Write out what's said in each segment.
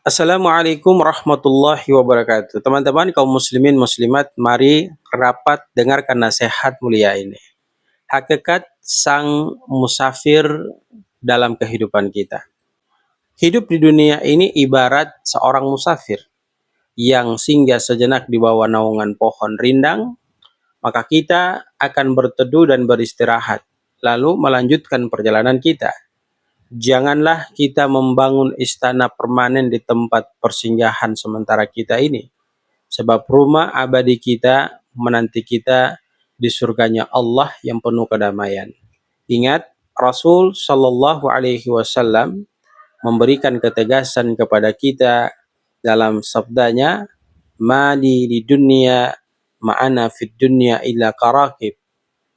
Assalamualaikum warahmatullahi wabarakatuh. Teman-teman kaum muslimin muslimat, mari rapat dengarkan nasihat mulia ini. Hakikat sang musafir dalam kehidupan kita. Hidup di dunia ini ibarat seorang musafir yang singgah sejenak di bawah naungan pohon rindang, maka kita akan berteduh dan beristirahat, lalu melanjutkan perjalanan kita. Janganlah kita membangun istana permanen di tempat persinggahan sementara kita ini. Sebab rumah abadi kita menanti kita di surganya Allah yang penuh kedamaian. Ingat, Rasul Shallallahu Alaihi Wasallam memberikan ketegasan kepada kita dalam sabdanya, "Mali di dunia ma'ana fid dunya illa karakib,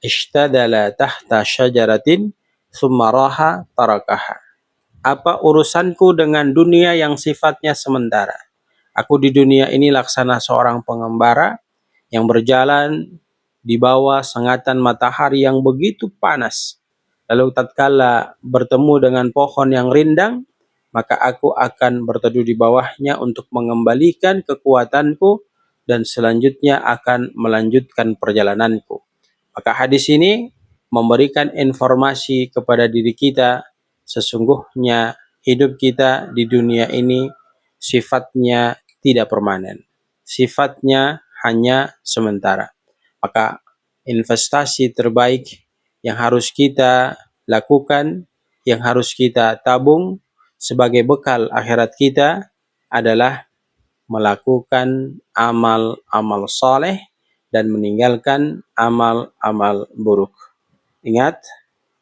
ishtadala tahta syajaratin, thumma raha tarakaha." Apa urusanku dengan dunia yang sifatnya sementara? Aku di dunia ini laksana seorang pengembara yang berjalan di bawah sengatan matahari yang begitu panas. Lalu tatkala bertemu dengan pohon yang rindang, maka aku akan berteduh di bawahnya untuk mengembalikan kekuatanku dan selanjutnya akan melanjutkan perjalananku. Maka hadis ini memberikan informasi kepada diri kita, sesungguhnya hidup kita di dunia ini sifatnya tidak permanen. Sifatnya hanya sementara. Maka investasi terbaik yang harus kita lakukan, yang harus kita tabung sebagai bekal akhirat kita adalah melakukan amal-amal soleh dan meninggalkan amal-amal buruk. Ingat,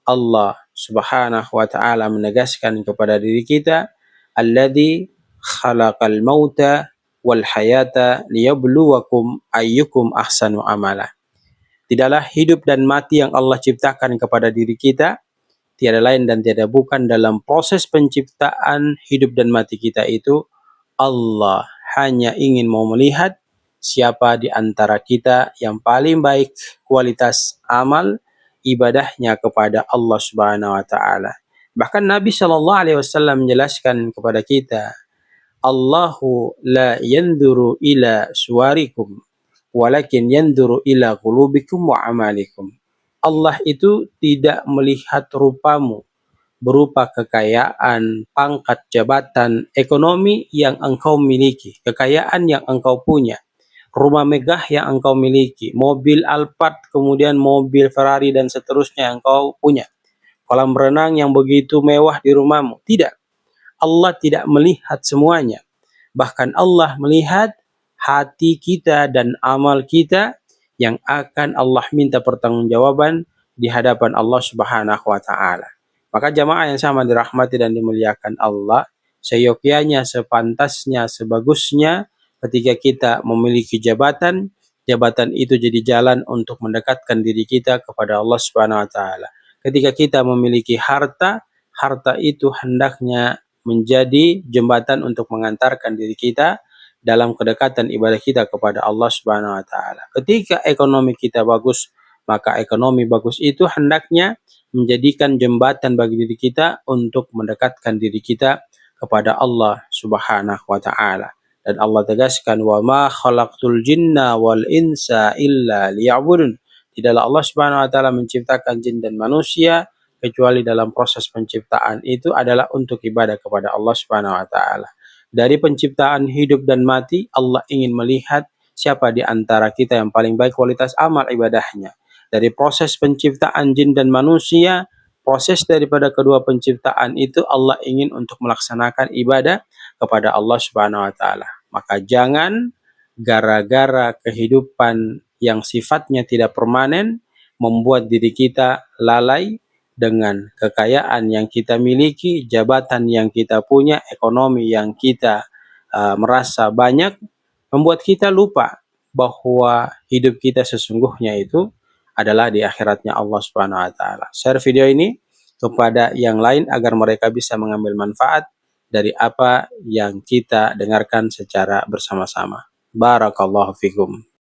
Allah Subhanahu wa ta'ala menegaskan kepada diri kita, alladzi khalaqal mauta wal hayata liyabluwakum ayyukum ahsanu amala. Tidaklah hidup dan mati yang Allah ciptakan kepada diri kita tiada lain dan tiada bukan dalam proses penciptaan hidup dan mati kita itu Allah hanya ingin mau melihat siapa di antara kita yang paling baik kualitas amal ibadahnya kepada Allah Subhanahu wa taala. Bahkan Nabi Shallallahu alaihi wasallam menjelaskan kepada kita, Allahu la yanduru ila suwarikum walakin yanduru ila qulubikum wa amalikum. Allah itu tidak melihat rupamu berupa kekayaan, pangkat, jabatan, ekonomi yang engkau miliki, kekayaan yang engkau punya, rumah megah yang engkau miliki, mobil Alphard, kemudian mobil Ferrari dan seterusnya yang engkau punya, kolam renang yang begitu mewah di rumahmu. Tidak. Allah tidak melihat semuanya. Bahkan Allah melihat hati kita dan amal kita yang akan Allah minta pertanggungjawaban di hadapan Allah Subhanahu wa taala. Maka jamaah yang sama dirahmati dan dimuliakan Allah, seyogyanya, sepantasnya, sebagusnya ketika kita memiliki jabatan, jabatan itu jadi jalan untuk mendekatkan diri kita kepada Allah Subhanahu wa taala. Ketika kita memiliki harta, harta itu hendaknya menjadi jembatan untuk mengantarkan diri kita dalam kedekatan ibadah kita kepada Allah Subhanahu wa taala. Ketika ekonomi kita bagus, maka ekonomi bagus itu hendaknya menjadikan jembatan bagi diri kita untuk mendekatkan diri kita kepada Allah Subhanahu wa taala. Dan Allah tegaskan, wa ma khalaqtul jinna wal insa illa liya'budun. Tidaklah Allah Subhanahu wa taala menciptakan jin dan manusia kecuali dalam proses penciptaan itu adalah untuk ibadah kepada Allah Subhanahu wa taala. Dari penciptaan hidup dan mati, Allah ingin melihat siapa di antara kita yang paling baik kualitas amal ibadahnya. Dari proses penciptaan jin dan manusia, proses daripada kedua penciptaan itu Allah ingin untuk melaksanakan ibadah kepada Allah Subhanahu wa taala. Maka jangan gara-gara kehidupan yang sifatnya tidak permanen membuat diri kita lalai dengan kekayaan yang kita miliki, jabatan yang kita punya, ekonomi yang kita merasa banyak, membuat kita lupa bahwa hidup kita sesungguhnya itu adalah di akhiratnya Allah Subhanahu wa taala. Share video ini kepada yang lain agar mereka bisa mengambil manfaat dari apa yang kita dengarkan secara bersama-sama. Barakallahu fikum.